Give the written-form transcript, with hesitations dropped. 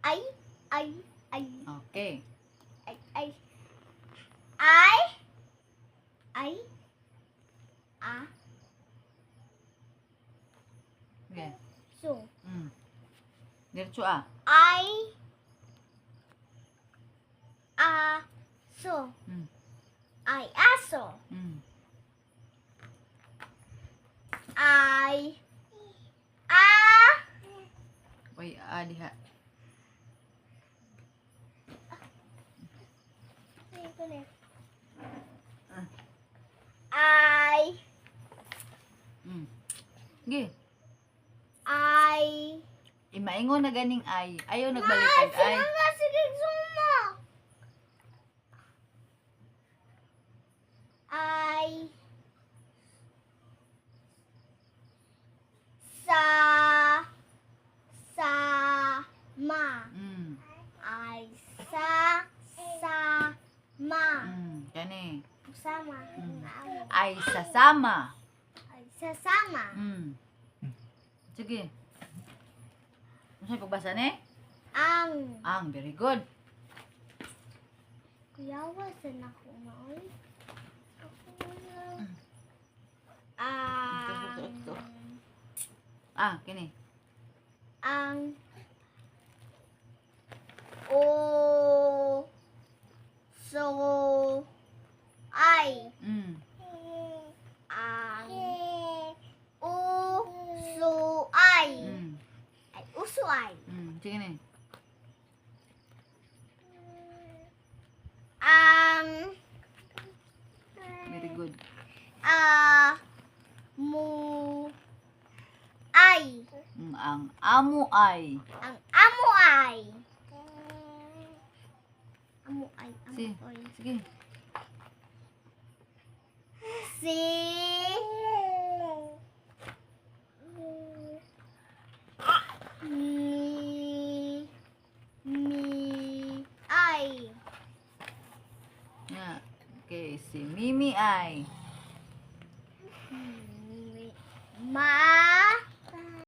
Ay, ay, ay, Okay. ay, ay. Ay, ay, a, Okay. so. Diretso ah. Ay, so. Mm. Ay, aso. Mm. Ay, Uy, diha. ay, Sige. ay. Imaingon na ganing ay. Ayaw nagbaliktad ay. Sige, sumo. Ay, ma. Mm. Ay, ma. Kani. Sama. Ay sasama. Ay, sasama. Sige. Ano sa'yo pagbasa ni? Ang. Very good. Kuya, wasan ako na, oy. Kini. Ang so ay ang uso ay ay uso ay Sige ni. ang Very good. mu ay Ang amo ay. ang amo ay Sige. Sige. si mi ay Yeah. Okay, si Mimi ay. ma